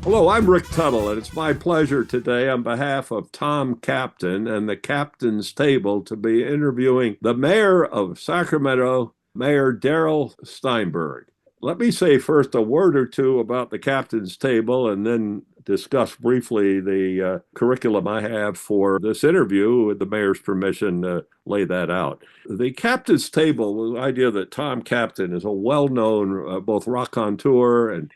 Hello, I'm Rick Tuttle, and it's my pleasure today on behalf of Tom Kaptain and the Kaptains Table to be interviewing the mayor of Sacramento, Mayor Darrell Steinberg. Let me say first a word or two about the Kaptains Table and then discuss briefly the curriculum I have for this interview with the mayor's permission to lay that out. The Kaptains Table, the idea that Tom Kaptain is a well-known both raconteur and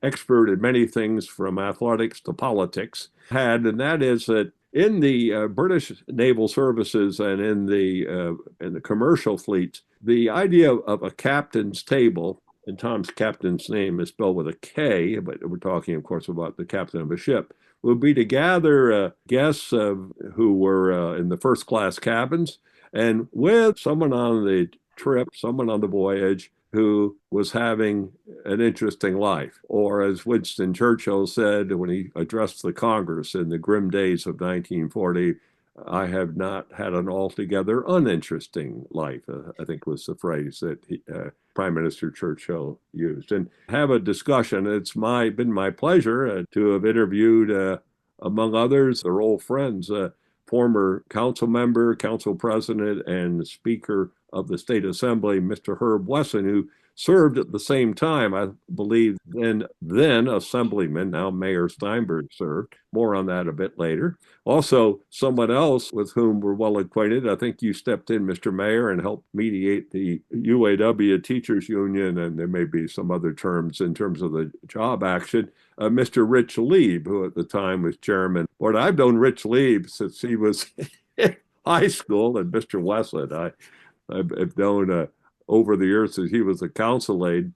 expert in many things from athletics to politics, and that is that in the British naval services and in the commercial fleets, the idea of a captain's table, and Tom's captain's name is spelled with a K, but we're talking, of course, about the captain of a ship, would be to gather guests who were in the first class cabins, and with someone on the trip, someone on the voyage who was having an interesting life. Or as Winston Churchill said when he addressed the Congress in the grim days of 1940, I have not had an altogether uninteresting life, I think was the phrase that Prime Minister Churchill used. And have a discussion. It's been my pleasure to have interviewed, among others, their old friends, former council member, council president, and speaker of the State Assembly, Mr. Herb Wesson, who served at the same time, I believe, then Assemblyman, now Mayor Steinberg served. More on that a bit later. Also, someone else with whom we're well acquainted, I think you stepped in, Mr. Mayor, and helped mediate the UAW Teachers Union, and there may be some other terms in terms of the job action, Mr. Rich Lieb, who at the time was chairman. But I've known Rich Lieb since he was in high school, and Mr. Wesson, I've known over the years that he was a council aide.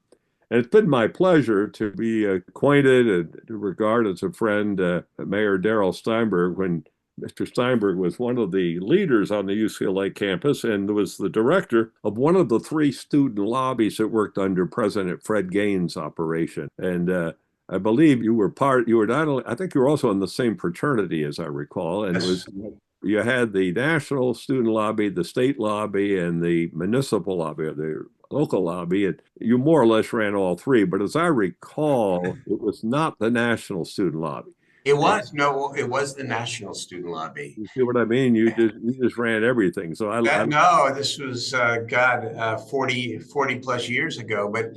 And it's been my pleasure to be acquainted and to regard as a friend Mayor Darrell Steinberg when Mr. Steinberg was one of the leaders on the UCLA campus and was the director of one of the three student lobbies that worked under President Fred Gaines' operation. And I believe you were not only, I think you were also in the same fraternity as I recall, and you had the national student lobby, the state lobby, and the municipal lobby, or the local lobby, and you more or less ran all three. But as I recall, it was not the national student lobby. It was the National Student Lobby. You see what I mean? You just ran everything. So No, this was 40 plus years ago. But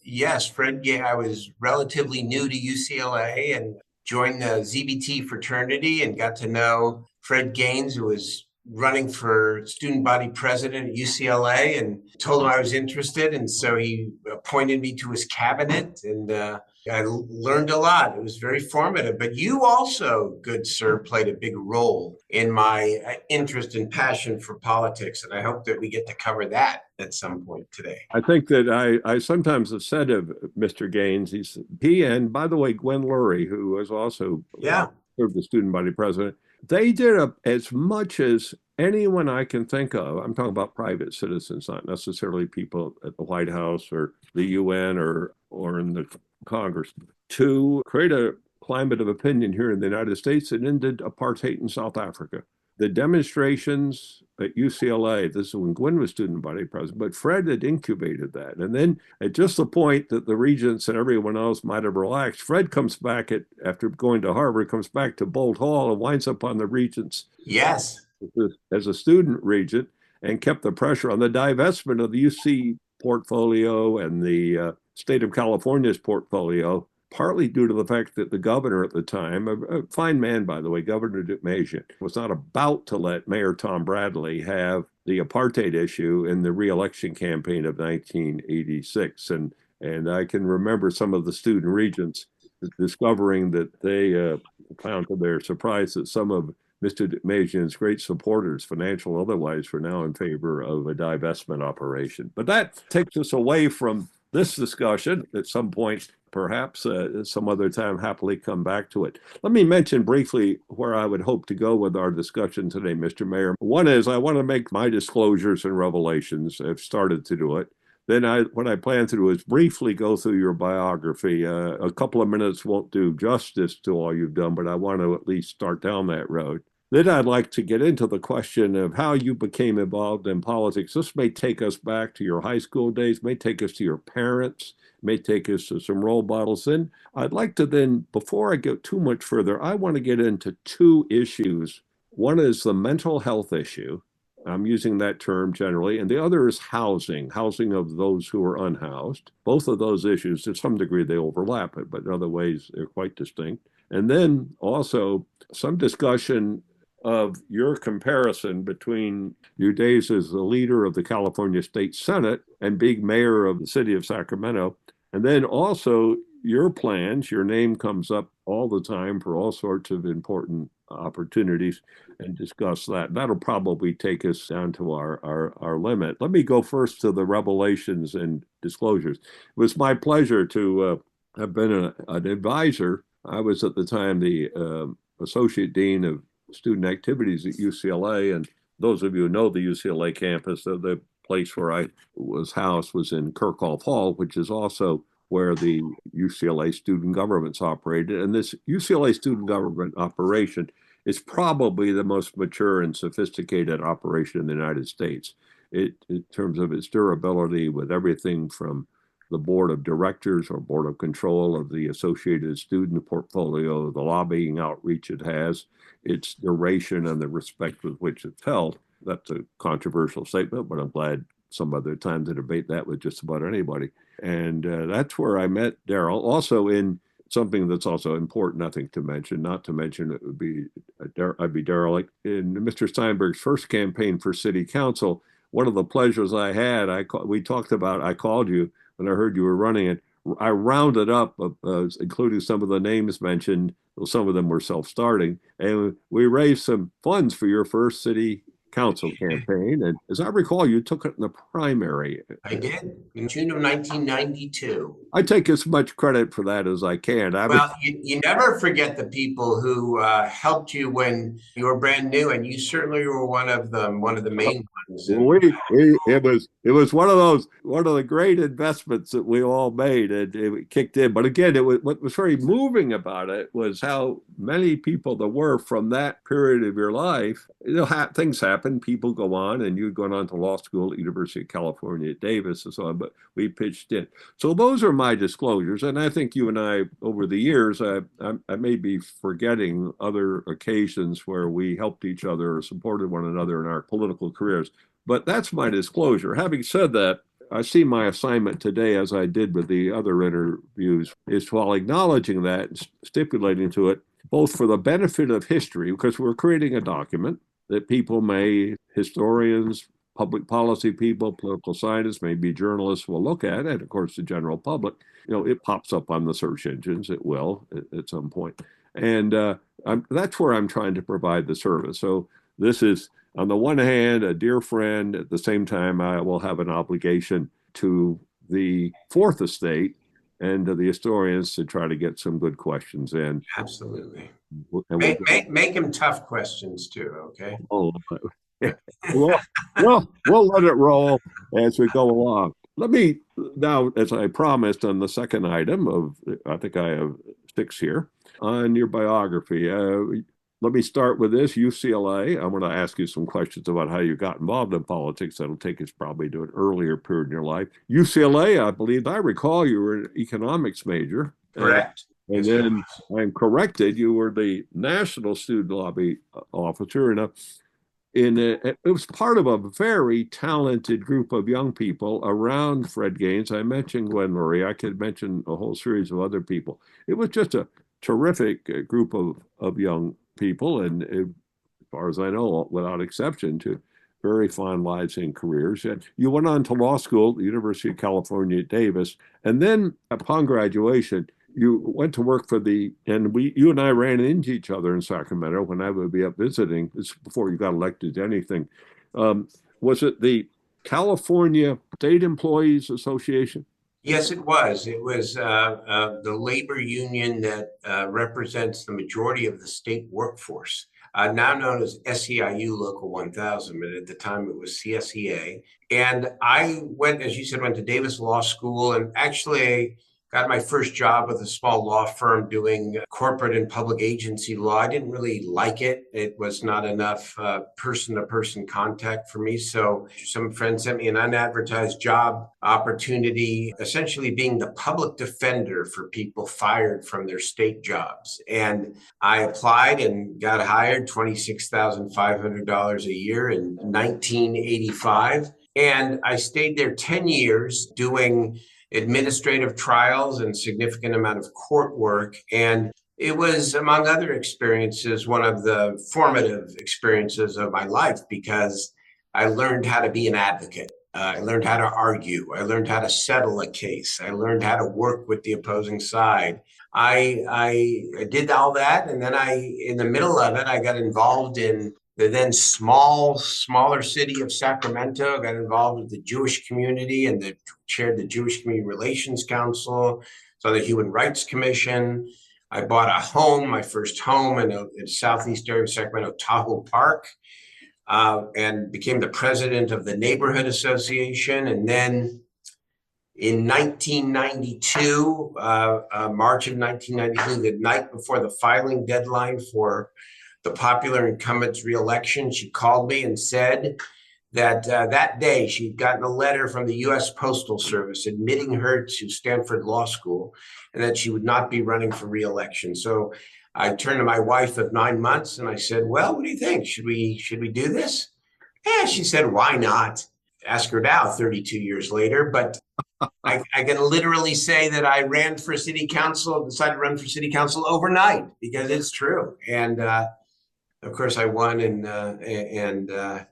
yes, Fred, I was relatively new to UCLA and joined the ZBT fraternity and got to know Fred Gaines, who was running for student body president at UCLA, and told him I was interested. And so he appointed me to his cabinet, and I learned a lot. It was very formative. But you also, good sir, played a big role in my interest and passion for politics. And I hope that we get to cover that at some point today. I think that I sometimes have said of Mr. Gaines, he and, by the way, Gwen Lurie, who was also served the student body president, they did as much as anyone I can think of. I'm talking about private citizens, not necessarily people at the White House or the UN or in the Congress, to create a climate of opinion here in the United States that ended apartheid in South Africa. The demonstrations at UCLA, this is when Gwen was student body president, but Fred had incubated that. And then at just the point that the regents and everyone else might have relaxed, Fred comes back after going to Harvard, comes back to Bolt Hall and winds up on the regents. Yes. As a student regent, and kept the pressure on the divestment of the UC portfolio and the state of California's portfolio, partly due to the fact that the governor at the time, a fine man, by the way, Governor Mayor, was not about to let Mayor Tom Bradley have the apartheid issue in the re-election campaign of 1986. And I can remember some of the student regents discovering that they found to their surprise that some of Mr. Majian's great supporters, financial otherwise, were now in favor of a divestment operation. But that takes us away from this discussion. At some point, perhaps some other time, happily come back to it. Let me mention briefly where I would hope to go with our discussion today, Mr. Mayor. One is I want to make my disclosures and revelations. I've started to do it. Then what I plan to do is briefly go through your biography. A couple of minutes won't do justice to all you've done, but I want to at least start down that road. Then I'd like to get into the question of how you became involved in politics. This may take us back to your high school days, may take us to your parents, may take us to some role models. Then I'd like to then, before I go too much further, I want to get into two issues. One is the mental health issue. I'm using that term generally, and the other is housing of those who are unhoused. Both of those issues, to some degree, they overlap, but in other ways, they're quite distinct. And then also some discussion of your comparison between your days as the leader of the California State Senate and being mayor of the city of Sacramento, and then also your plans. Your name comes up all the time for all sorts of important opportunities, and discuss that. That'll probably take us down to our limit. Let me go first to the revelations and disclosures. It was my pleasure to have been an advisor. I was at the time the associate dean of student activities at UCLA. And those of you who know the UCLA campus, the place where I was housed was in Kirkhoff Hall, which is also where the UCLA student governments operated. And this UCLA student government operation is probably the most mature and sophisticated operation in the United States. In terms of its durability, with everything from the board of directors or board of control of the associated student portfolio, the lobbying outreach it has, its duration, and the respect with which it's held. That's a controversial statement, but I'm glad some other time to debate that with just about anybody. And that's where I met Darrell. Also, in something that's also important, I think, to mention, not to mention, it would be I'd be derelict in Mr. Steinberg's first campaign for city council. One of the pleasures I had, we talked about, I called you when I heard you were running it. I rounded up, including some of the names mentioned. Well, some of them were self-starting, and we raised some funds for your first city council campaign. And as I recall, you took it in the primary. I did in June of 1992. I take as much credit for that as I can. I was Well, you never forget the people who helped you when you were brand new, and you certainly were one of them, one of the main ones. And it was one of the great investments that we all made, and it kicked in. But again, what was very moving about it was how many people there were from that period of your life. Things happen, people go on, and you'd gone on to law school at University of California at Davis and so on. But we pitched in. So those are my disclosures, and I think you and I, over the years, I may be forgetting other occasions where we helped each other or supported one another in our political careers. But that's my disclosure. Having said that, I see my assignment today, as I did with the other interviews, is while acknowledging that and stipulating to it, both for the benefit of history, because we're creating a document that historians, public policy people, political scientists, maybe journalists will look at, and of course the general public. It pops up on the search engines. It will at some point, and that's where I'm trying to provide the service. So this is, on the one hand, a dear friend. At the same time, I will have an obligation to the fourth estate and to the historians to try to get some good questions in. absolutely. And Make them tough questions too, okay? oh, well, we'll let it roll as we go along. Let me now, as I promised on the second item of, I think I have six here, on your biography. Let me start with this, UCLA. I want to ask you some questions about how you got involved in politics. That'll take us probably to an earlier period in your life. UCLA, I believe, I recall you were an economics major. Correct. And then I'm corrected, you were the national student lobby officer. It was part of a very talented group of young people around Fred Gaines. I mentioned Gwen Murray. I could mention a whole series of other people. It was just a terrific group of young people, and as far as I know, without exception, to very fine lives and careers. And you went on to law school at the University of California at Davis, and then upon graduation, you went to work you and I ran into each other in Sacramento when I would be up visiting. This before you got elected to anything. Was it the California State Employees Association? Yes, it was. It was the labor union that represents the majority of the state workforce, now known as SEIU Local 1000, but at the time it was CSEA. And I went, as you said, went to Davis Law School, and actually got my first job with a small law firm doing corporate and public agency law. I didn't really like it. It was not enough person-to-person contact for me. So some friends sent me an unadvertised job opportunity, essentially being the public defender for people fired from their state jobs. And I applied and got hired, $26,500 a year in 1985. And I stayed there 10 years doing administrative trials and significant amount of court work. And it was, among other experiences, one of the formative experiences of my life because I learned how to be an advocate. I learned how to argue. I learned how to settle a case. I learned how to work with the opposing side. I did all that. And then in the middle of it, I got involved in the then smaller city of Sacramento, got involved with the Jewish community and chaired the Jewish Community Relations Council, so the Human Rights Commission. I bought a home, my first home in the southeast area of Sacramento, Tahoe Park, and became the president of the Neighborhood Association. And then in 1992, March of 1992, the night before the filing deadline for the popular incumbent's reelection, she called me and said that that day she'd gotten a letter from the U.S. Postal Service admitting her to Stanford Law School and that she would not be running for reelection. So I turned to my wife of 9 months and I said, well, what do you think? Should we do this? Yeah, she said, why not? Ask her now, 32 years later. But I can literally say that I ran for city council, decided to run for city council overnight because it's true. And of course, I won, and the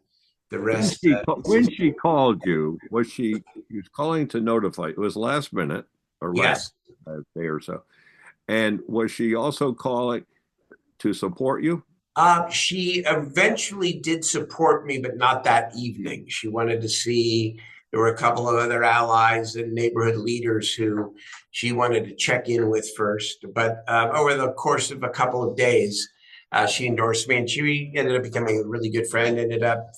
rest. When she called you, she was calling to notify? It was last minute or last day or so. And was she also calling to support you? She eventually did support me, but not that evening. She wanted to see. There were a couple of other allies and neighborhood leaders who she wanted to check in with first. But over the course of a couple of days, she endorsed me, and she ended up becoming a really good friend.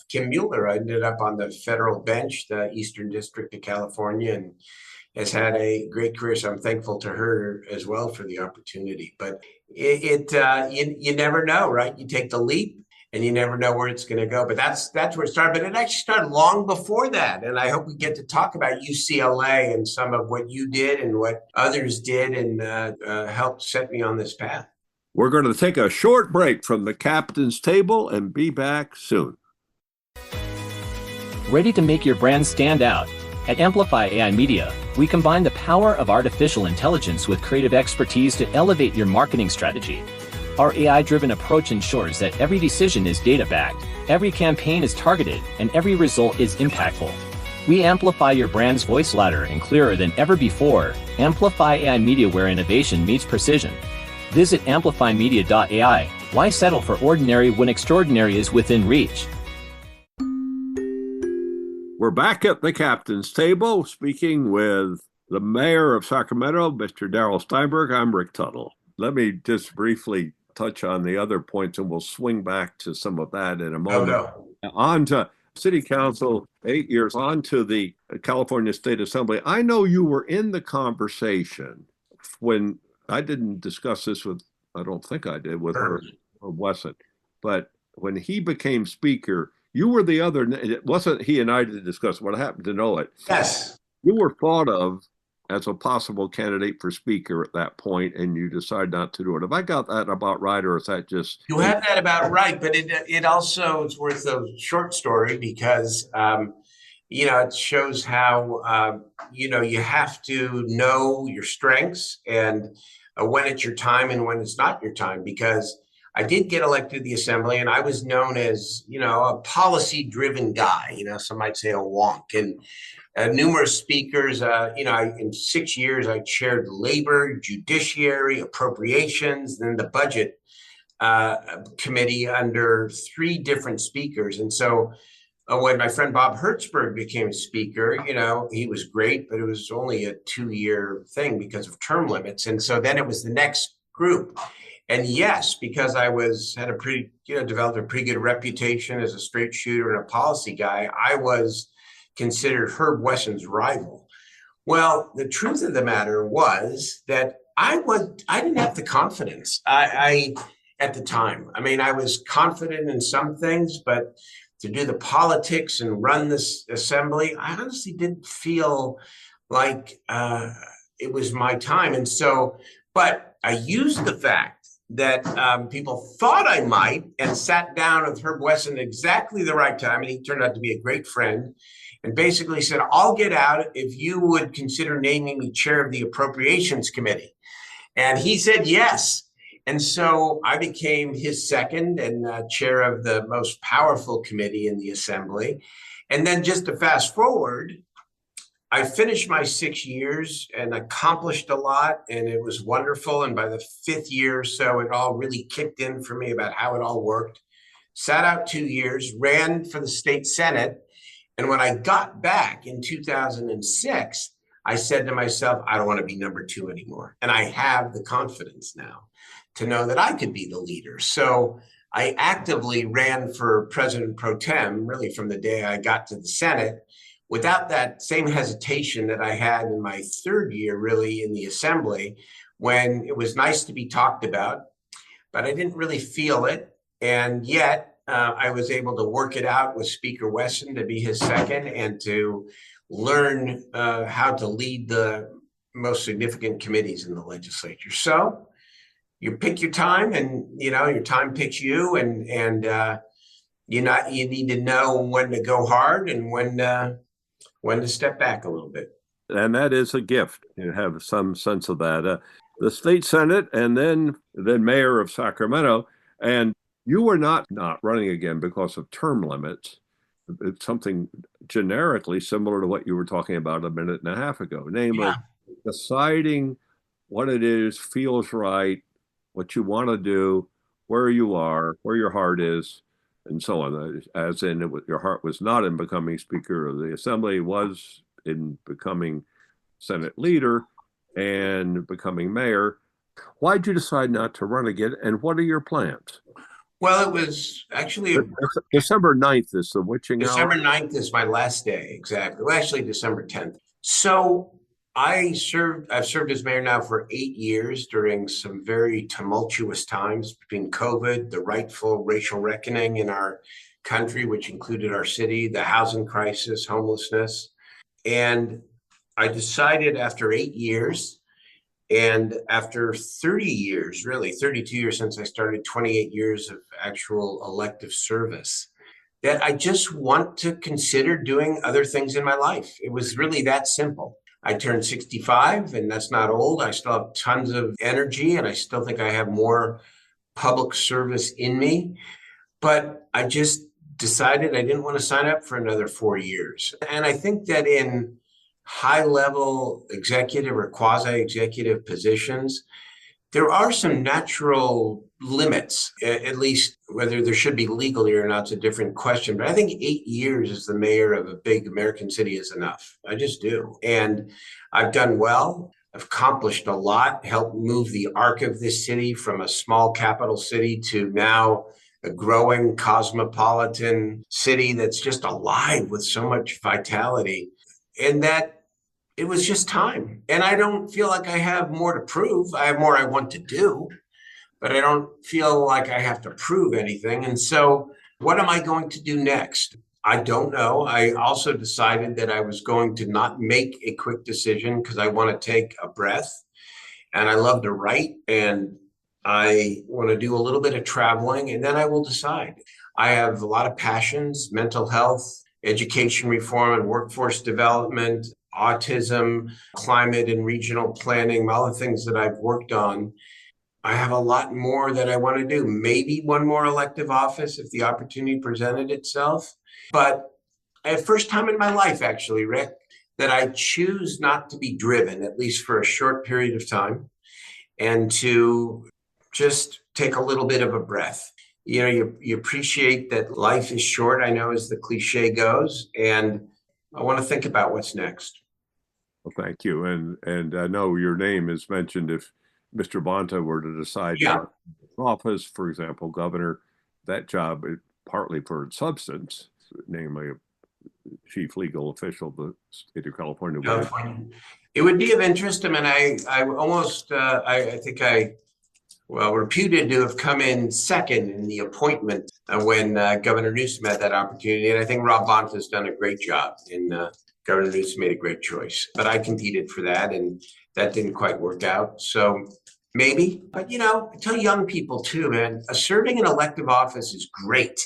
Kim Mueller ended up on the federal bench, the Eastern District of California, and has had a great career. So I'm thankful to her as well for the opportunity. But you never know, right? You take the leap, and you never know where it's going to go. But that's where it started. But it actually started long before that. And I hope we get to talk about UCLA and some of what you did and what others did, and helped set me on this path. We're going to take a short break from the captain's table and be back soon. Ready to make your brand stand out? At Amplify AI Media, we combine the power of artificial intelligence with creative expertise to elevate your marketing strategy. Our AI-driven approach ensures that every decision is data-backed, every campaign is targeted, and every result is impactful. We amplify your brand's voice louder and clearer than ever before. Amplify AI Media, where innovation meets precision. Visit amplifymedia.ai. Why settle for ordinary when extraordinary is within reach? We're back at the captain's table speaking with the mayor of Sacramento, Mr. Darrell Steinberg. I'm Rick Tuttle. Let me just briefly touch on the other points, and we'll swing back to some of that in a moment. On to City Council, 8 years, on to the California State Assembly. I know you were in the conversation when I didn't discuss this with, I don't think I did, with her or Wesson, but when he became speaker, you were the other. It wasn't he and I did discuss, but I happen to know it. Yes. You were thought of as a possible candidate for speaker at that point, and you decided not to do it. Have I got that about right, or is that just... You have that about right, but it also is worth a short story because, it shows how, you have to know your strengths and when it's your time and when it's not your time, because I did get elected to the assembly and I was known as, a policy-driven guy, some might say a wonk, and numerous speakers, in 6 years, I chaired labor, judiciary, appropriations, then the budget committee under 3 different speakers. And so when my friend Bob Hertzberg became speaker, he was great, but it was only a 2-year thing because of term limits. And so then it was the next group. And yes, because I developed a pretty good reputation as a straight shooter and a policy guy, I was considered Herb Wesson's rival. Well, the truth of the matter was that I didn't have the confidence. I at the time. I mean, I was confident in some things, but to do the politics and run this assembly, I honestly didn't feel like it was my time. And so, but I used the fact that people thought I might and sat down with Herb Wesson at exactly the right time. And he turned out to be a great friend and basically said, I'll get out if you would consider naming me chair of the Appropriations Committee. And he said yes. And so I became his second and chair of the most powerful committee in the assembly. And then just to fast forward, I finished my 6 years and accomplished a lot, and it was wonderful. And by the fifth year or so, it all really kicked in for me about how it all worked. Sat out 2 years, ran for the state Senate. And when I got back in 2006, I said to myself, I don't want to be number two anymore. And I have the confidence now to know that I could be the leader. So I actively ran for president pro tem, really from the day I got to the Senate, without that same hesitation that I had in my third year, really, in the assembly, when it was nice to be talked about, but I didn't really feel it. And yet I was able to work it out with Speaker Wesson to be his second and to learn how to lead the most significant committees in the legislature. So you pick your time, and your time picks you, and you need to know when to go hard and when to step back a little bit. And that is a gift. You have some sense of that. The state Senate and then mayor of Sacramento. And you were not running again because of term limits. It's something generically similar to what you were talking about a minute and a half ago, namely deciding what it is, feels right, what you want to do, where you are, where your heart is, and so on. As in, your heart was not in becoming Speaker of the Assembly, was in becoming Senate leader and becoming mayor. Why'd you decide not to run again, and what are your plans? Well, it was actually December 9th is the witching hour. December 9th is my last day, exactly. Well, actually, December 10th. So I've served as mayor now for 8 years during some very tumultuous times between COVID, the rightful racial reckoning in our country, which included our city, the housing crisis, homelessness. And I decided after 8 years, and after 30 years, really 32 years since I started, 28 years of actual elective service, that I just want to consider doing other things in my life. It was really that simple. I turned 65, and that's not old. I still have tons of energy, and I still think I have more public service in me. But I just decided I didn't want to sign up for another 4 years. And I think that in high-level executive or quasi-executive positions, there are some natural limits, at least whether there should be legally or not, it's a different question. But I think 8 years as the mayor of a big American city is enough. I just do. And I've done well. I've accomplished a lot, helped move the arc of this city from a small capital city to now a growing cosmopolitan city that's just alive with so much vitality. And that it was just time. And I don't feel like I have more to prove. I have more I want to do, but I don't feel like I have to prove anything. And so what am I going to do next? I don't know. I also decided that I was going to not make a quick decision because I want to take a breath. And I love to write, and I want to do a little bit of traveling, and then I will decide. I have a lot of passions: mental health, education reform and workforce development, autism, climate and regional planning, all the things that I've worked on. I have a lot more that I want to do. Maybe one more elective office if the opportunity presented itself. But first time in my life, actually, Rick, that I choose not to be driven, at least for a short period of time, and to just take a little bit of a breath. You appreciate that life is short, I know, as the cliche goes, and I want to think about what's next. Well, thank you. And I know your name is mentioned if Mr. Bonta were to decide office, for example, governor, that job, partly for its substance, namely chief legal official of the state of California. California. It would be of interest. I mean, I almost, I think I, well, reputed to have come in second in the appointment when Governor Newsom had that opportunity. And I think Rob Bonta has done a great job, and Governor Newsom made a great choice. But I competed for that, and that didn't quite work out. So maybe, but I tell young people too, man, serving an elective office is great.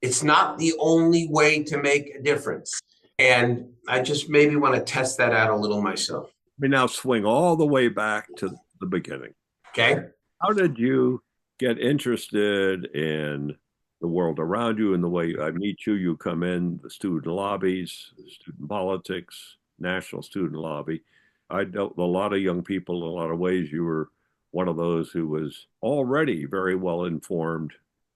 It's not the only way to make a difference. And I just maybe want to test that out a little myself. We now swing all the way back to the beginning. Okay. How did you get interested in the world around you and the way I meet you? You come in, the student lobbies, student politics, national student lobby. I dealt with a lot of young people in a lot of ways. You were one of those who was already very well informed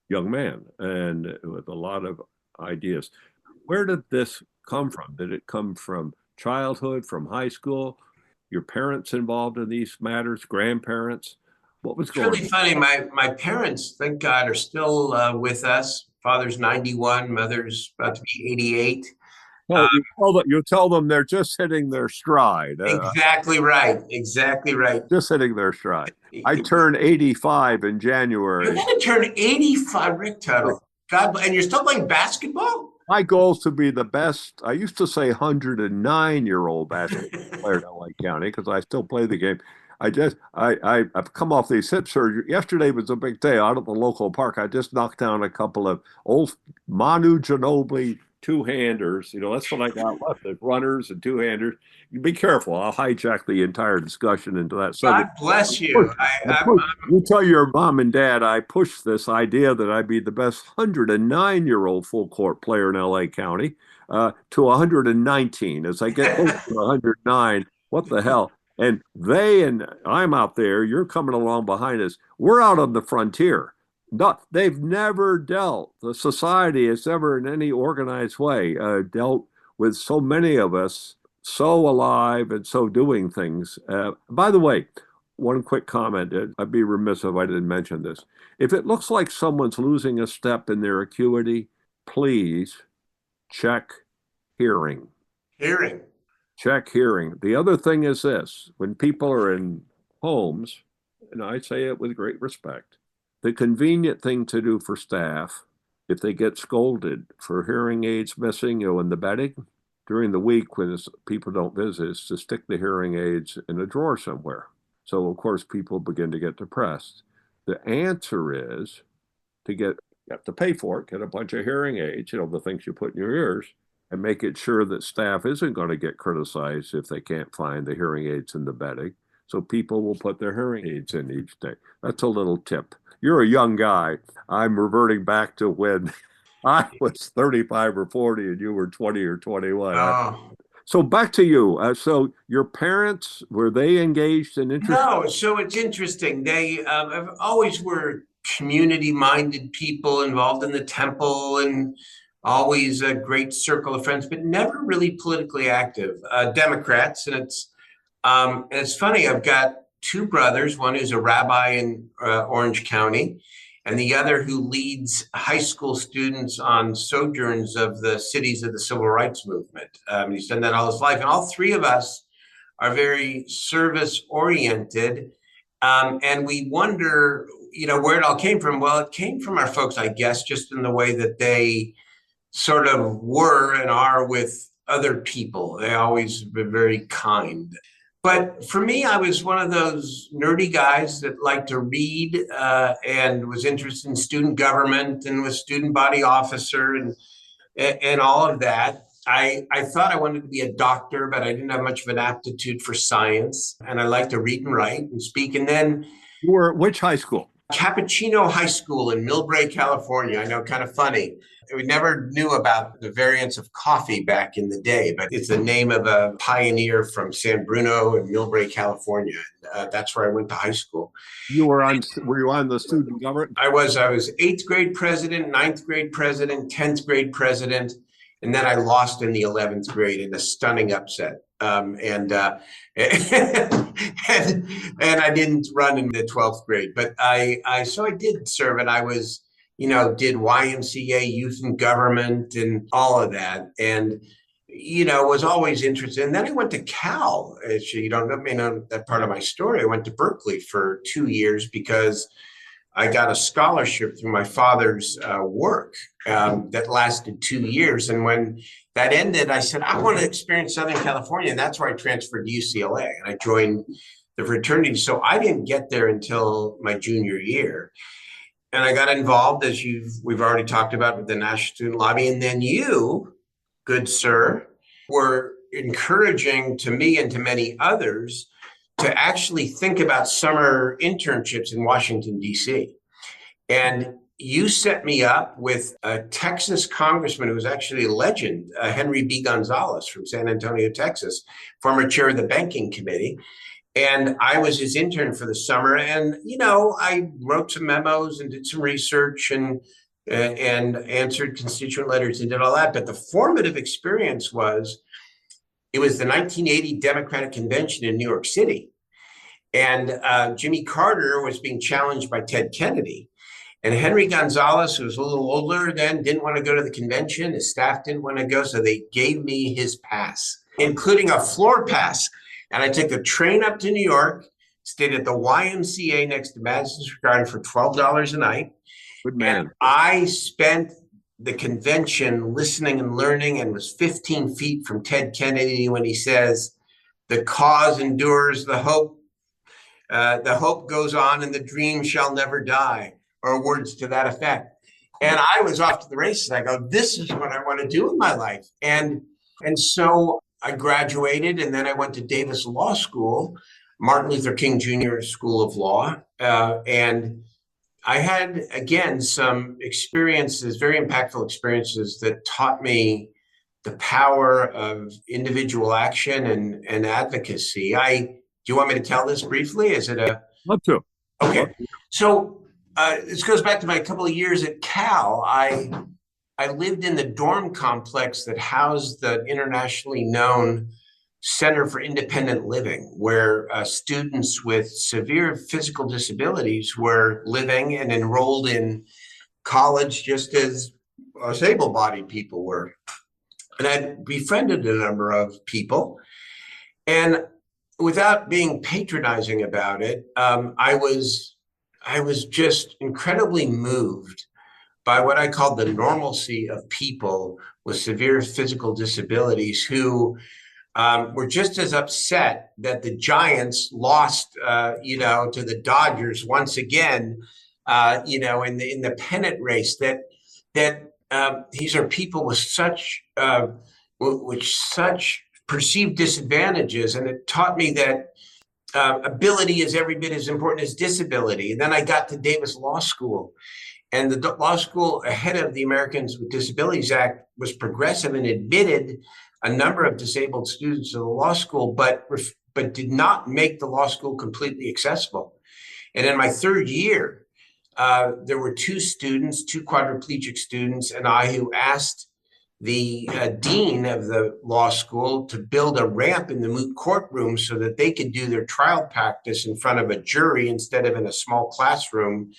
young man and with a lot of ideas. Where did this come from? Did it come from childhood, from high school? Your parents involved in these matters, grandparents? What was going on? It's really funny. My parents, thank God, are still with us. Father's 91, mother's about to be 88. Well, you tell them they're just hitting their stride. Exactly right. Exactly right. Just hitting their stride. I turned 85 in January. You're going to turn 85, Rick Tuttle. God, and you're still playing basketball? My goal is to be the best. I used to say 109-year-old basketball player in LA County because I still play the game. I've come off these hip surgery. Yesterday was a big day out at the local park. I just knocked down a couple of old Manu Ginobili two-handers. That's what I got left. There's runners and two-handers. You be careful. I'll hijack the entire discussion into that subject. God bless you. You tell your mom and dad I pushed this idea that I'd be the best 109-year-old full-court player in LA County to 119. As I get close to 109, what the hell? And I'm out there, you're coming along behind us. We're out on the frontier. They've never dealt, the society has never in any organized way dealt with so many of us so alive and so doing things. By the way, one quick comment. I'd be remiss if I didn't mention this. If it looks like someone's losing a step in their acuity, please check hearing. Hearing. Check hearing. The other thing is this: when people are in homes, and I say it with great respect, the convenient thing to do for staff, if they get scolded for hearing aids missing in the bedding during the week when people don't visit, is to stick the hearing aids in a drawer somewhere. So, of course, people begin to get depressed. The answer is you have to pay for it, get a bunch of hearing aids, the things you put in your ears, and make it sure that staff isn't going to get criticized if they can't find the hearing aids in the bedding. So people will put their hearing aids in each day. That's a little tip. You're a young guy. I'm reverting back to when I was 35 or 40 and you were 20 or 21. Oh. So back to you. So your parents, were they engaged in interest? No, so it's interesting. They always were community-minded people involved in the temple and always a great circle of friends, but never really politically active. Democrats, and it's funny. I've got two brothers, one who's a rabbi in Orange County, and the other who leads high school students on sojourns of the cities of the civil rights movement. He's done that all his life. And all three of us are very service-oriented. And we wonder, where it all came from. Well, it came from our folks, I guess, just in the way that they sort of were and are with other people. They always been very kind. But for me, I was one of those nerdy guys that liked to read and was interested in student government and was student body officer and all of that. I thought I wanted to be a doctor, but I didn't have much of an aptitude for science. And I liked to read and write and speak. And then you were at which high school? Cappuccino High School in Millbrae, California. I know, kind of funny. We never knew about the variants of coffee back in the day, but it's the name of a pioneer from San Bruno in Millbrae, California. That's where I went to high school. Were you on the student government? I was 8th grade president, 9th grade president, 10th grade president, and then I lost in the 11th grade in a stunning upset. And I didn't run in the 12th grade, but I did serve, and I was did YMCA, youth and government, and all of that. And, was always interested. And then I went to Cal. You don't may know that part of my story. I went to Berkeley for 2 years because I got a scholarship through my father's work that lasted 2 years. And when that ended, I said, I want to experience Southern California. And that's where I transferred to UCLA. And I joined the fraternity. So I didn't get there until my junior year. And I got involved, as we've already talked about, with the National Student Lobby. And then you, good sir, were encouraging to me and to many others to actually think about summer internships in Washington, D.C. And you set me up with a Texas congressman who was actually a legend, Henry B. Gonzalez from San Antonio, Texas, former chair of the banking committee. And I was his intern for the summer. And, I wrote some memos and did some research and answered constituent letters and did all that. But the formative experience was the 1980 Democratic Convention in New York City. And Jimmy Carter was being challenged by Ted Kennedy. And Henry Gonzalez, who was a little older then, didn't want to go to the convention. His staff didn't want to go. So they gave me his pass, including a floor pass. And I took a train up to New York, stayed at the YMCA next to Madison Square Garden for $12 a night. Good man. And I spent the convention listening and learning, and was 15 feet from Ted Kennedy when he says, "The cause endures, the hope goes on, and the dream shall never die," or words to that effect. And I was off to the races. I go, this is what I want to do in my life. And so I graduated, and then I went to Davis Law School, Martin Luther King Jr. School of Law. And I had, again, some experiences, very impactful experiences that taught me the power of individual action and advocacy. Do you want me to tell this briefly? Is it a... Love to. Okay. So this goes back to my couple of years at Cal. I lived in the dorm complex that housed the internationally known Center for Independent Living, where students with severe physical disabilities were living and enrolled in college just as us able-bodied people were. And I befriended a number of people. And without being patronizing about it, I was just incredibly moved by what I called the normalcy of people with severe physical disabilities who were just as upset that the Giants lost, to the Dodgers once again, in the pennant race. That these are people with such perceived disadvantages, and it taught me that ability is every bit as important as disability. And then I got to Davis Law School. And the law school, ahead of the Americans with Disabilities Act, was progressive and admitted a number of disabled students to the law school, but did not make the law school completely accessible. And in my third year, there were two quadriplegic students, and I, who asked the dean of the law school to build a ramp in the moot courtroom so that they could do their trial practice in front of a jury instead of in a small classroom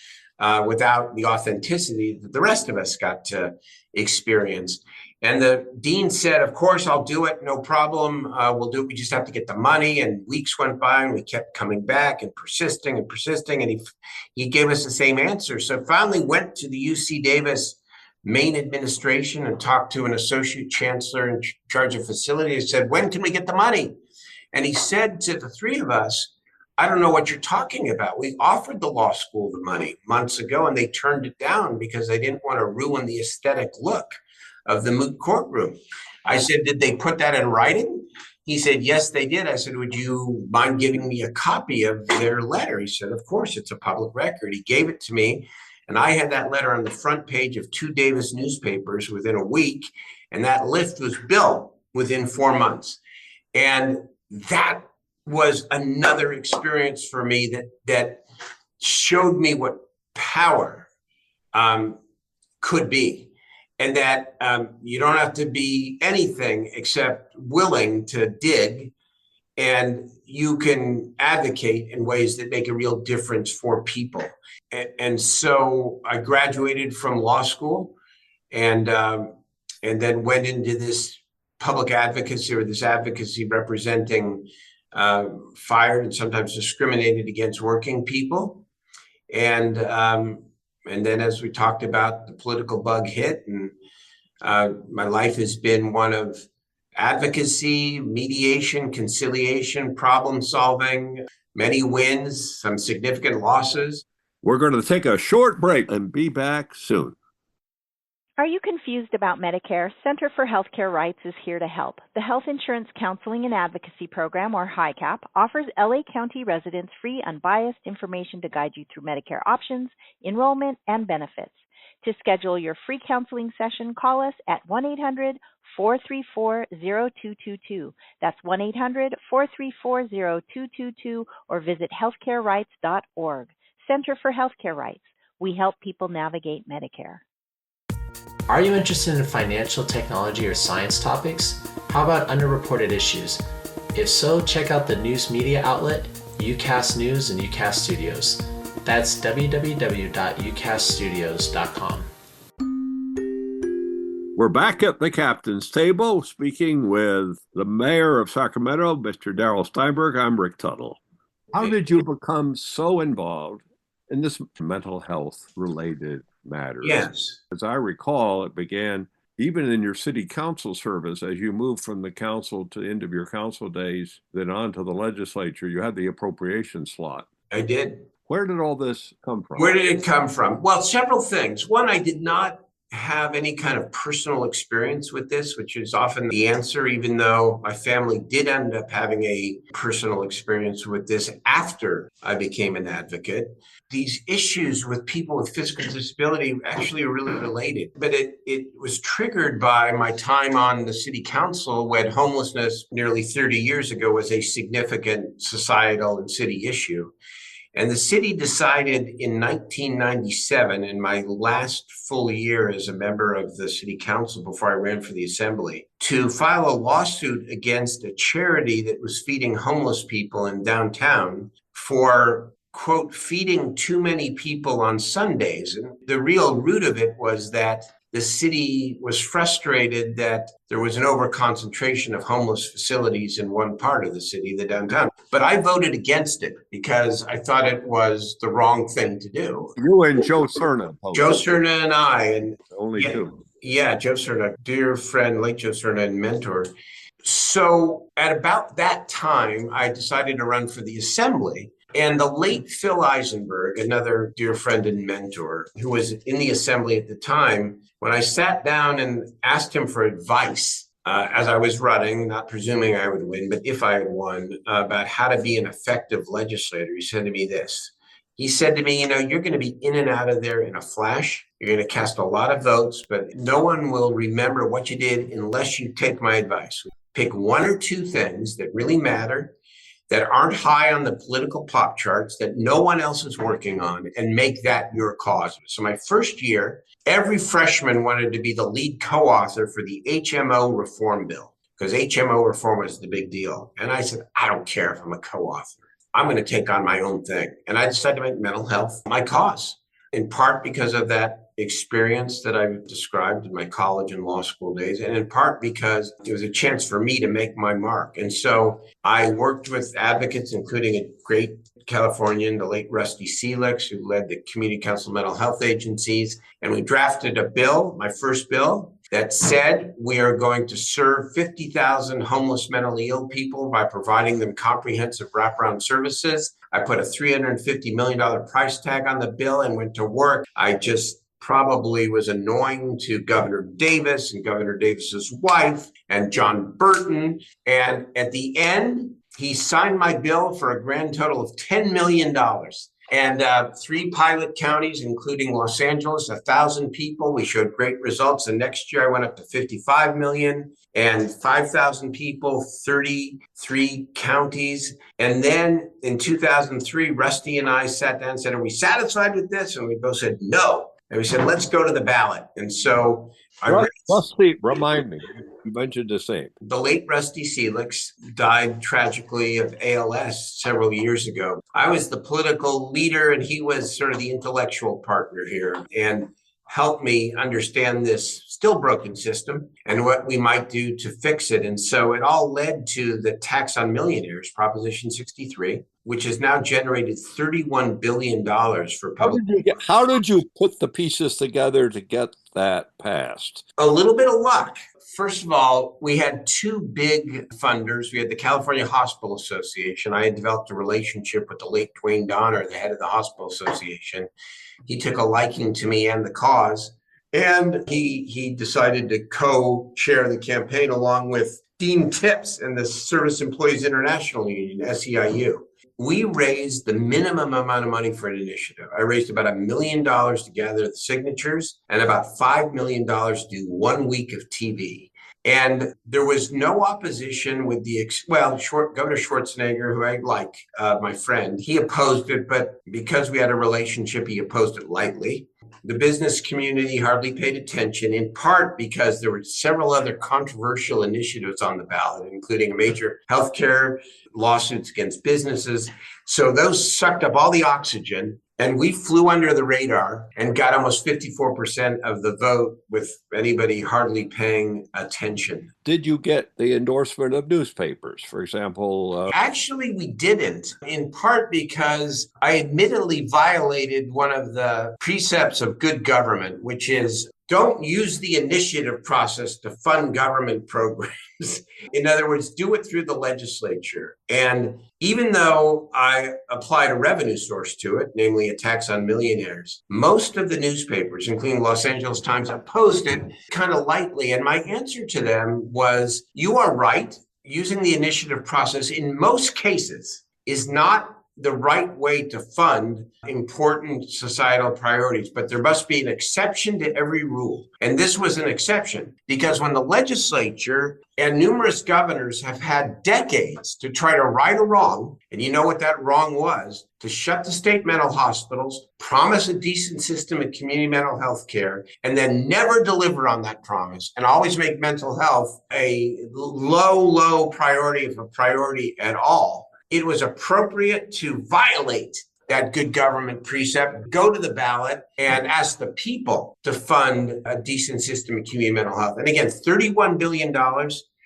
without the authenticity that the rest of us got to experience. And the dean said, "Of course, I'll do it. No problem. We'll do it. We just have to get the money." And weeks went by, and we kept coming back and persisting. And he gave us the same answer. So I finally went to the UC Davis main administration and talked to an associate chancellor in charge of facility. I said, "When can we get the money?" And he said to the three of us, "I don't know what you're talking about. We offered the law school the money months ago, and they turned it down because they didn't want to ruin the aesthetic look of the moot courtroom." I said, "Did they put that in writing?" He said, "Yes, they did." I said, "Would you mind giving me a copy of their letter?" He said, "Of course, it's a public record." He gave it to me, and I had that letter on the front page of 2 Davis newspapers within a week, and that lift was built within 4 months. And that was another experience for me that showed me what power could be. And that you don't have to be anything except willing to dig. And you can advocate in ways that make a real difference for people. And so I graduated from law school and then went into this public advocacy, or this advocacy representing fired and sometimes discriminated against working people. And then, as we talked about, the political bug hit, and my life has been one of advocacy, mediation, conciliation, problem solving, many wins, some significant losses. We're going to take a short break and be back soon. Are you confused about Medicare? Center for Healthcare Rights is here to help. The Health Insurance Counseling and Advocacy Program, or HICAP, offers LA County residents free, unbiased information to guide you through Medicare options, enrollment, and benefits. To schedule your free counseling session, call us at 1-800-434-0222. That's 1-800-434-0222, or visit healthcarerights.org. Center for Healthcare Rights. We help people navigate Medicare. Are you interested in financial, technology, or science topics? How about underreported issues? If so, check out the news media outlet, UCAS News and UCAS Studios. That's www.ucasstudios.com. We're back at the captain's table speaking with the mayor of Sacramento, Mr. Darrell Steinberg. I'm Rick Tuttle. How did you become so involved in this mental health related matters? Yes. As I recall, it began even in your city council service as you moved from the council to the end of your council days, then on to the legislature. You had the appropriation slot. I did. Where did all this come from? Where did it come from? Well, several things. One, I did not have any kind of personal experience with this, which is often the answer, even though my family did end up having a personal experience with this after I became an advocate. These issues with people with physical disability actually are really related, but it was triggered by my time on the city council, when homelessness nearly 30 years ago was a significant societal and city issue. And the city decided in 1997, in my last full year as a member of the city council before I ran for the assembly, to file a lawsuit against a charity that was feeding homeless people in downtown for, quote, feeding too many people on Sundays. And the real root of it was that the city was frustrated that there was an overconcentration of homeless facilities in one part of the city, the downtown. But I voted against it because I thought it was the wrong thing to do. You and Joe Cerna. Joe Cerna and I. And only two. Yeah, Joe Cerna, dear friend, late Joe Cerna, and mentor. So at about that time, I decided to run for the assembly. And the late Phil Eisenberg, another dear friend and mentor, who was in the assembly at the time, when I sat down and asked him for advice as I was running, not presuming I would win, but if I had won, about how to be an effective legislator, he said to me this. He said to me, you're going to be in and out of there in a flash. You're going to cast a lot of votes, but no one will remember what you did unless you take my advice. Pick one or two things that really matter, that aren't high on the political pop charts, that no one else is working on, and make that your cause. So my first year, every freshman wanted to be the lead co-author for the HMO reform bill, because HMO reform was the big deal. And I said, I don't care if I'm a co-author. I'm going to take on my own thing. And I decided to make mental health my cause, in part because of that experience that I've described in my college and law school days, and in part because it was a chance for me to make my mark. And so I worked with advocates, including a great Californian, the late Rusty Seelix, who led the Community Council Mental Health Agencies. And we drafted a bill, my first bill, that said we are going to serve 50,000 homeless mentally ill people by providing them comprehensive wraparound services. I put a $350 million price tag on the bill and went to work. I just probably was annoying to Governor Davis and Governor Davis's wife and John Burton. And at the end, he signed my bill for a grand total of $10 million. And 3 pilot counties, including Los Angeles, 1,000 people. We showed great results. And next year I went up to 55 million and 5,000 people, 33 counties. And then in 2003, Rusty and I sat down and said, are we satisfied with this? And we both said, no. And we said, let's go to the ballot. And so Rusty, remind me, You mentioned the same. The late Rusty Seelix died tragically of ALS several years ago. I was the political leader and he was sort of the intellectual partner here and helped me understand this still broken system and what we might do to fix it. And so it all led to the tax on millionaires, Proposition 63, which has now generated $31 billion for public. How did you put the pieces together to get that passed? A little bit of luck. First of all, we had two big funders. We had the California Hospital Association. I had developed a relationship with the late Dwayne Donner, the head of the Hospital Association. He took a liking to me and the cause, and he decided to co-chair the campaign along with Dean Tips and the Service Employees International Union, SEIU. We raised the minimum amount of money for an initiative. I raised about $1 million to gather the signatures and about $5 million to do 1 week of TV. And there was no opposition with Governor Schwarzenegger, who I like, my friend, he opposed it, but because we had a relationship, he opposed it lightly. The business community hardly paid attention, in part because there were several other controversial initiatives on the ballot, including major healthcare lawsuits against businesses. So those sucked up all the oxygen, and we flew under the radar and got almost 54% of the vote with anybody hardly paying attention. Did you get the endorsement of newspapers, for example? Actually, we didn't, in part because I admittedly violated one of the precepts of good government, which is don't use the initiative process to fund government programs. In other words, do it through the legislature. And even though I applied a revenue source to it, namely a tax on millionaires, most of the newspapers, including Los Angeles Times, opposed it kind of lightly. And my answer to them was, you are right. Using the initiative process in most cases is not the right way to fund important societal priorities, but there must be an exception to every rule. And this was an exception because when the legislature and numerous governors have had decades to try to right a wrong, and you know what that wrong was, to shut the state mental hospitals, promise a decent system of community mental health care, and then never deliver on that promise, and always make mental health a low priority if a priority at all. It was appropriate to violate that good government precept, go to the ballot and ask the people to fund a decent system of community mental health. And again, $31 billion,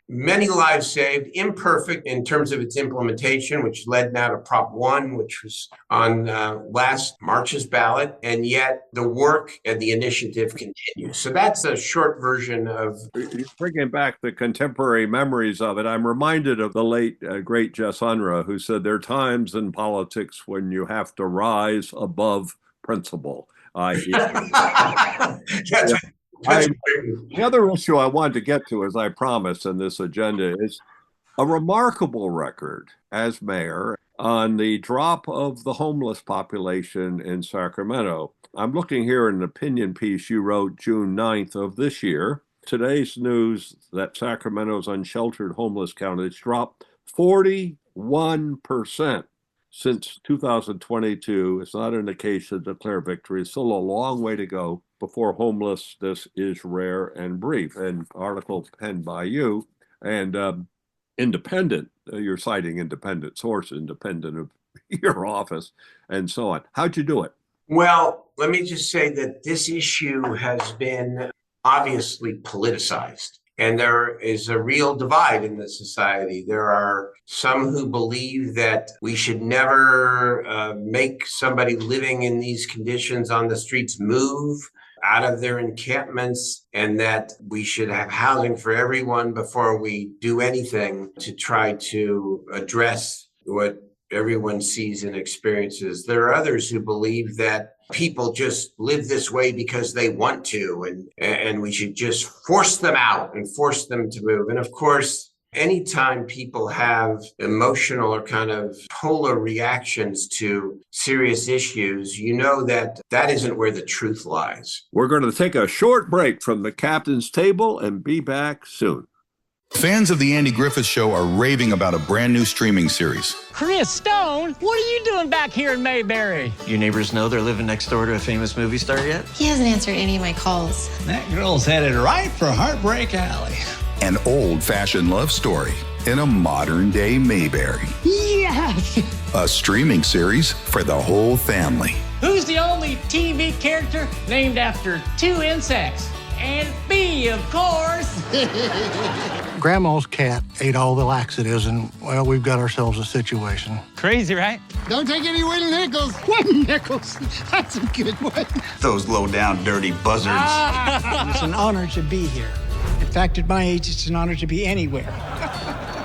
many lives saved, imperfect in terms of its implementation, which led now to Prop 1, which was on last March's ballot. And yet the work and the initiative continues. So that's a short version of... You're bringing back the contemporary memories of it. I'm reminded of the late, great Jess Unruh, who said there are times in politics when you have to rise above principle. The other issue I wanted to get to, as I promised in this agenda, is a remarkable record as mayor on the drop of the homeless population in Sacramento. I'm looking here at an opinion piece you wrote June 9th of this year. Today's news that Sacramento's unsheltered homeless count has dropped 41% since 2022. It's not an indication to declare victory. It's still a long way to go before homelessness is rare and brief. An article penned by you and independent, you're citing independent sources, independent of your office and so on. How'd you do it? Well, let me just say that this issue has been obviously politicized. And there is a real divide in the society. There are some who believe that we should never make somebody living in these conditions on the streets move out of their encampments, and that we should have housing for everyone before we do anything to try to address what everyone sees and experiences. There are others who believe that people just live this way because they want to, and we should just force them out and force them to move. And of course, anytime people have emotional or kind of polar reactions to serious issues, you know that that isn't where the truth lies. We're going to take a short break from the captain's table and be back soon. Fans of The Andy Griffith Show are raving about a brand new streaming series. Chris Stone, what are you doing back here in Mayberry? Your neighbors know they're living next door to a famous movie star yet? He hasn't answered any of my calls. That girl's headed right for Heartbreak Alley. An old-fashioned love story in a modern-day Mayberry. Yes! A streaming series for the whole family. Who's the only TV character named after 2 insects? And bee, of course! Grandma's cat ate all the laxatives, and, well, we've got ourselves a situation. Crazy, right? Don't take any wooden nickels. Wooden nickels. That's a good one. Those low-down, dirty buzzards. It's an honor to be here. In fact, at my age, it's an honor to be anywhere.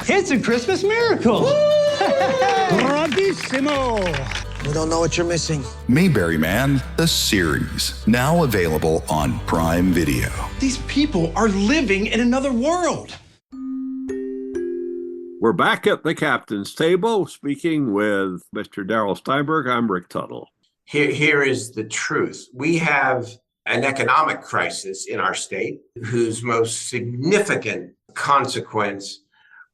It's a Christmas miracle! Bravissimo! We don't know what you're missing. Mayberry Man, the series. Now available on Prime Video. These people are living in another world. We're back at the captain's table speaking with Mr. Darrell Steinberg. I'm Rick Tuttle. Here is the truth. We have an economic crisis in our state whose most significant consequence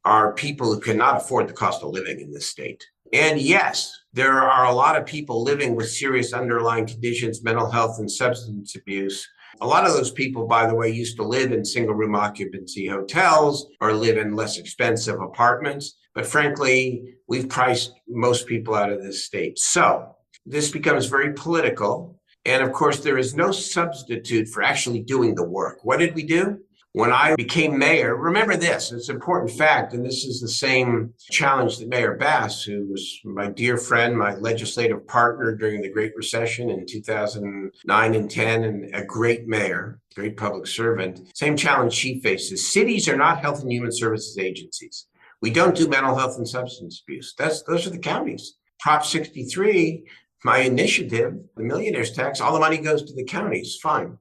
are people who cannot afford the cost of living in this state. And yes, there are a lot of people living with serious underlying conditions, mental health and substance abuse. A lot of those people, by the way, used to live in single room occupancy hotels or live in less expensive apartments. But frankly, we've priced most people out of this state. So this becomes very political. And of course, there is no substitute for actually doing the work. What did we do? When I became mayor, remember this, it's an important fact, and this is the same challenge that Mayor Bass, who was my dear friend, my legislative partner during the Great Recession in 2009 and 10, and a great mayor, great public servant, same challenge she faces. Cities are not health and human services agencies. We don't do mental health and substance abuse. Those are the counties. Prop 63, my initiative, the millionaire's tax, all the money goes to the counties, fine.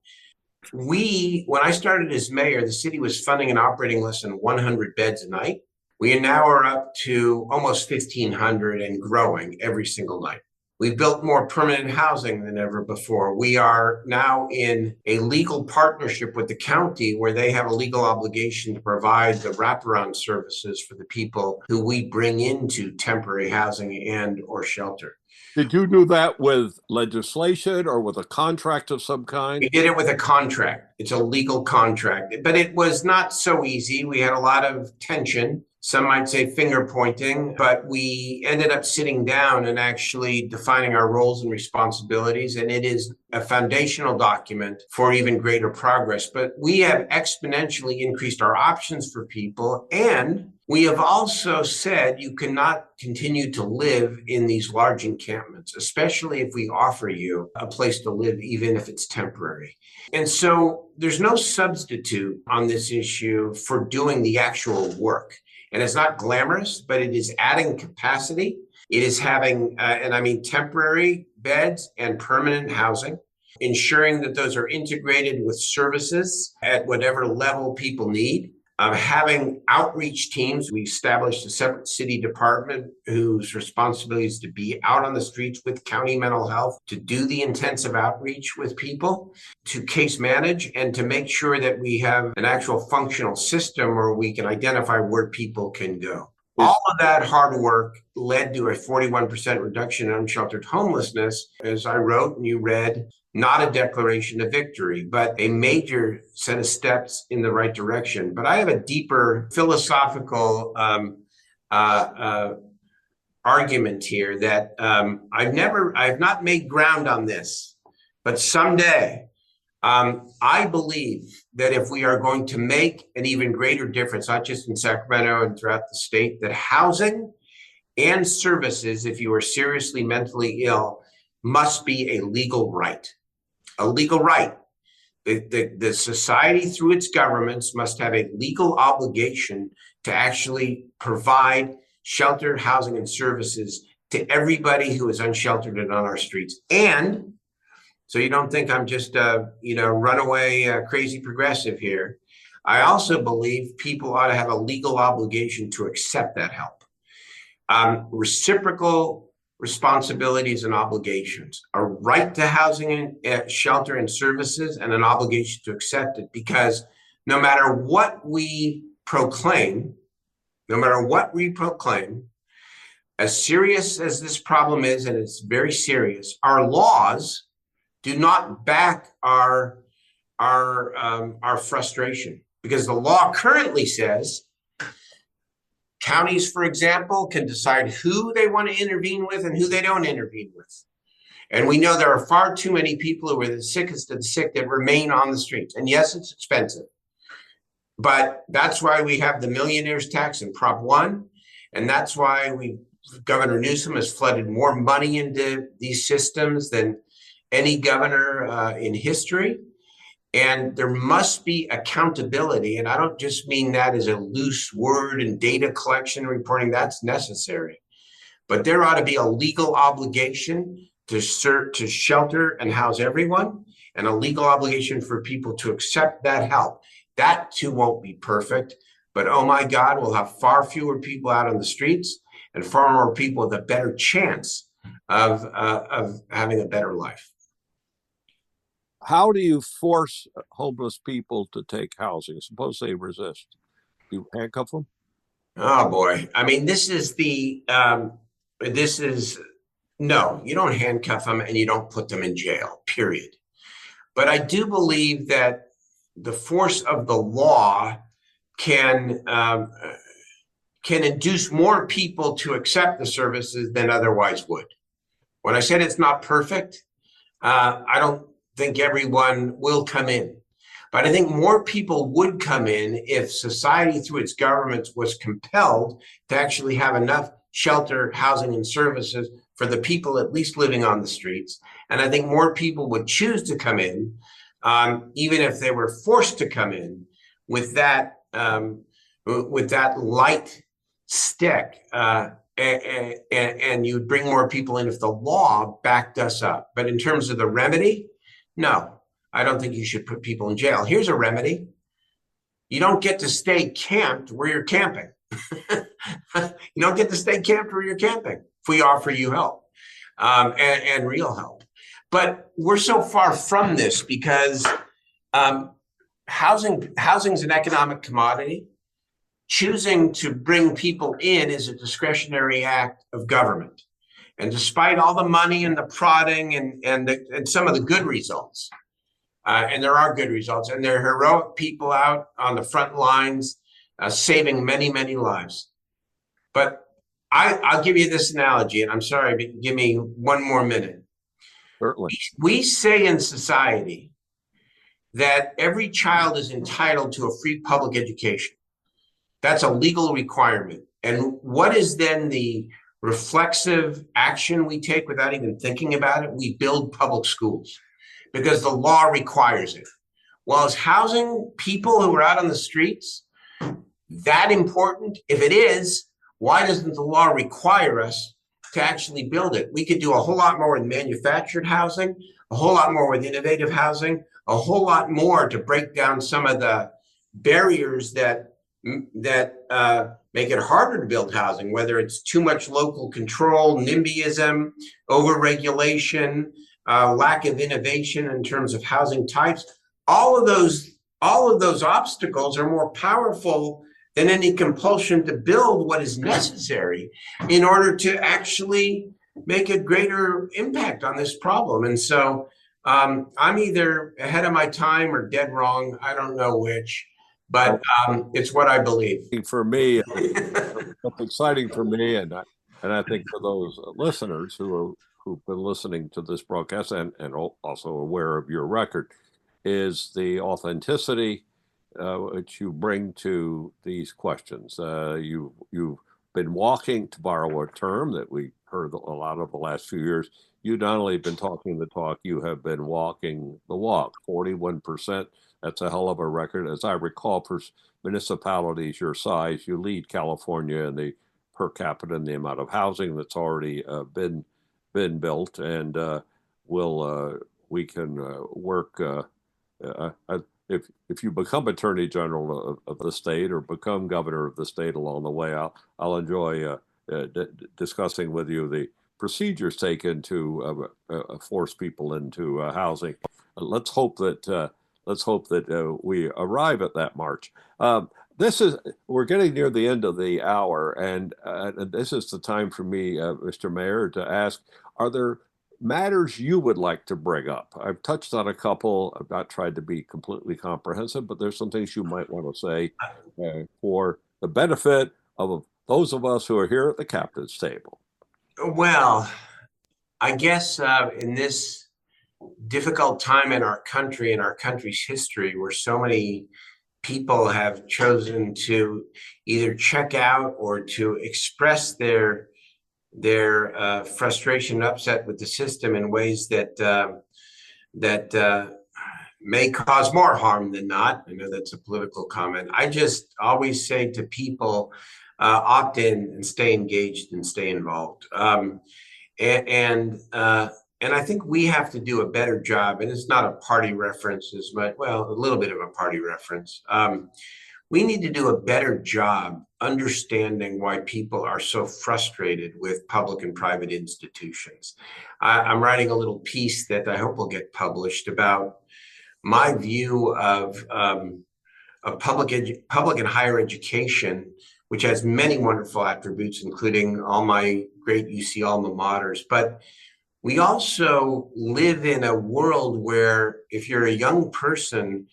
When I started as mayor, the city was funding and operating less than 100 beds a night. We now are up to almost 1,500 and growing every single night. We've built more permanent housing than ever before. We are now in a legal partnership with the county where they have a legal obligation to provide the wraparound services for the people who we bring into temporary housing and or shelter. Did you do that with legislation or with a contract of some kind? We did it with a contract. It's a legal contract, but it was not so easy. We had a lot of tension. Some might say finger pointing, but we ended up sitting down and actually defining our roles and responsibilities. And it is a foundational document for even greater progress. But we have exponentially increased our options for people. And we have also said you cannot continue to live in these large encampments, especially if we offer you a place to live, even if it's temporary. And so there's no substitute on this issue for doing the actual work. And it's not glamorous, but it is adding capacity. It is having, and I mean temporary beds and permanent housing, ensuring that those are integrated with services at whatever level people need. Having outreach teams. We established a separate city department whose responsibility is to be out on the streets with county mental health, to do the intensive outreach with people, to case manage, and to make sure that we have an actual functional system where we can identify where people can go. All of that hard work led to a 41% reduction in unsheltered homelessness, as I wrote and you read. Not a declaration of victory, but a major set of steps in the right direction. But I have a deeper philosophical argument here that I've not made ground on this, but someday I believe that if we are going to make an even greater difference, not just in Sacramento and throughout the state, that housing and services, if you are seriously mentally ill, must be a legal right. A legal right. The society, through its governments, must have a legal obligation to actually provide shelter, housing, and services to everybody who is unsheltered and on our streets. And so you don't think I'm just a runaway crazy progressive here. I also believe people ought to have a legal obligation to accept that help. Reciprocal responsibilities and obligations, a right to housing and shelter and services, and an obligation to accept it. Because no matter what we proclaim, as serious as this problem is, and it's very serious, our laws do not back our frustration. because the law currently says counties, for example, can decide who they want to intervene with and who they don't intervene with. And we know there are far too many people who are the sickest of the sick that remain on the streets. And yes, it's expensive, but that's why we have the millionaires tax in Prop 1. And that's why Governor Newsom has flooded more money into these systems than any governor in history. And there must be accountability. And I don't just mean that as a loose word and data collection reporting. That's necessary. But there ought to be a legal obligation to shelter and house everyone, and a legal obligation for people to accept that help. That too won't be perfect, but oh my God, we'll have far fewer people out on the streets and far more people with a better chance of having a better life. How do you force homeless people to take housing? Suppose they resist. You handcuff them? Oh boy. I mean, no, you don't handcuff them and you don't put them in jail, period. But I do believe that the force of the law can induce more people to accept the services than otherwise would. When I said it's not perfect, I don't think everyone will come in. But I think more people would come in if society through its governments was compelled to actually have enough shelter, housing, and services for the people at least living on the streets. And I think more people would choose to come in, even if they were forced to come in with that light stick. And you'd bring more people in if the law backed us up. But in terms of the remedy, no, I don't think you should put people in jail. Here's a remedy. You don't get to stay camped where you're camping. You don't get to stay camped where you're camping if we offer you help and real help. But we're so far from this because housing's an economic commodity. Choosing to bring people in is a discretionary act of government. And despite all the money and the prodding and some of the good results, and there are good results, and there are heroic people out on the front lines saving many, many lives. But I'll give you this analogy, and I'm sorry, but give me one more minute. Certainly. We say in society that every child is entitled to a free public education. That's a legal requirement. And what is then the reflexive action we take without even thinking about it? We build public schools because the law requires it. Well, is housing people who are out on the streets that important? If it is, why doesn't the law require us to actually build it? We could do a whole lot more with manufactured housing, a whole lot more with innovative housing, a whole lot more to break down some of the barriers that make it harder to build housing, whether it's too much local control, NIMBYism, overregulation, lack of innovation in terms of housing types. All of those obstacles are more powerful than any compulsion to build what is necessary in order to actually make a greater impact on this problem. And so I'm either ahead of my time or dead wrong. I don't know which. But it's what I believe. For me, what's exciting for me, and I think for those listeners who've been listening to this broadcast and also aware of your record, is the authenticity which you bring to these questions. You've been walking, to borrow a term that we heard a lot of the last few years. You've not only been talking the talk, you have been walking the walk. 41%. That's a hell of a record. As I recall, for municipalities your size, you lead California in the per capita and the amount of housing that's already been built, and we can work. If you become Attorney General of the state or become Governor of the state along the way, I'll enjoy discussing with you the procedures taken to force people into housing. Let's hope that we arrive at that march. We're getting near the end of the hour, and this is the time for me, Mr. Mayor, to ask: are there matters you would like to bring up. I've touched on a couple. I've not tried to be completely comprehensive, but there's some things you might want to say for the benefit of those of us who are here at the captain's table. Well, I guess in this difficult time in our country, in our country's history, where so many people have chosen to either check out or to express their frustration and upset with the system in ways that may cause more harm than not. I know that's a political comment. I just always say to people, opt in and stay engaged and stay involved. And I think we have to do a better job, and it's not a party reference as much, well, a little bit of a party reference. We need to do a better job understanding why people are so frustrated with public and private institutions. I'm writing a little piece that I hope will get published about my view of public and higher education, which has many wonderful attributes, including all my great UC alma maters. But we also live in a world where if you're a young person,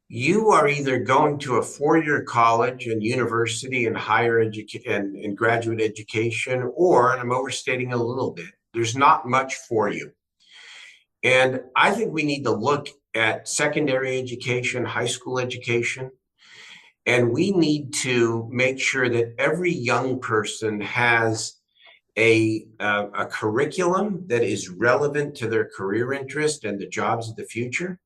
you are either going to a four-year college and university and higher education and graduate education, or, and I'm overstating a little bit, there's not much for you. And I think we need to look at secondary education, high school education, and we need to make sure that every young person has a curriculum that is relevant to their career interest and the jobs of the future,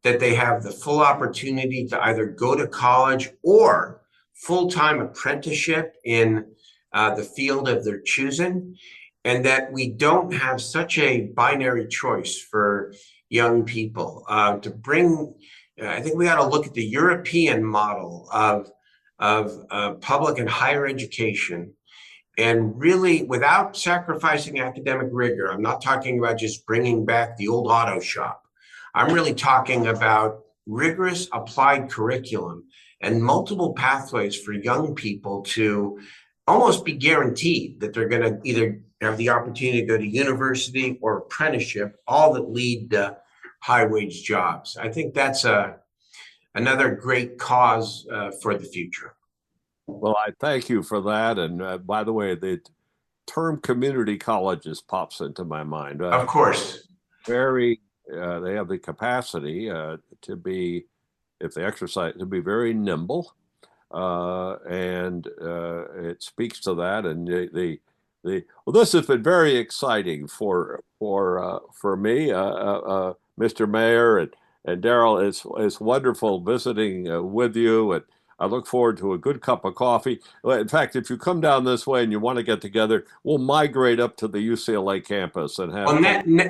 that they have the full opportunity to either go to college or full-time apprenticeship in the field of their choosing, and that we don't have such a binary choice for young people. I think we got to look at the European model of public and higher education, and really, without sacrificing academic rigor. I'm not talking about just bringing back the old auto shop. I'm really talking about rigorous applied curriculum and multiple pathways for young people to almost be guaranteed that they're going to either have the opportunity to go to university or apprenticeship, all that lead to high wage jobs. I think that's another great cause for the future. Well, I thank you for that. And by the way, the term community colleges pops into my mind. Of course. They have the capacity to be, if they exercise, to be very nimble. And it speaks to that. And well, this has been very exciting for me, Mr. Mayor and Darrell. It's wonderful visiting with you, and I look forward to a good cup of coffee. In fact, if you come down this way and you want to get together, we'll migrate up to the UCLA campus and have. Well,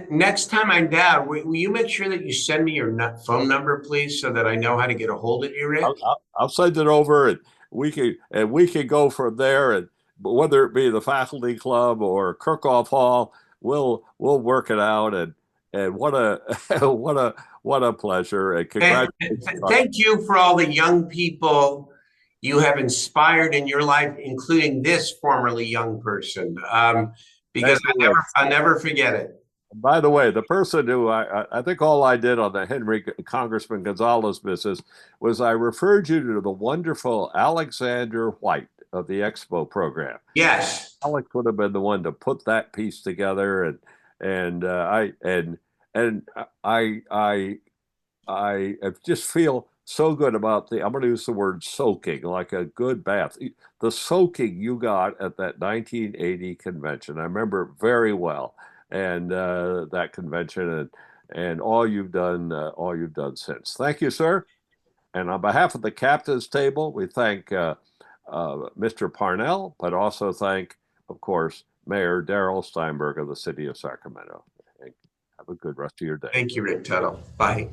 next time I'm down, will you make sure that you send me your phone number, please, so that I know how to get a hold of you, Rick? I'll send it over, and we can go from there. And whether it be the faculty club or Kirkhoff Hall, we'll work it out. And what a pleasure. And congratulations. Thank you for all the young people you have inspired in your life, including this formerly young person, because I'll never forget it. By the way, the person who I think all I did on the Congressman Gonzalez business was I referred you to the wonderful Alexander White of the Expo program. Yes. Alex would have been the one to put that piece together, and I just feel so good about I'm going to use the word soaking, like a good bath. The soaking you got at that 1980 convention, I remember very well, and that convention and all you've done since. Thank you, sir. And on behalf of the captain's table, we thank Mr. Parnell, but also thank, of course, Mayor Darrell Steinberg of the city of Sacramento. Have a good rest of your day. Thank you, Rick Tuttle. Bye.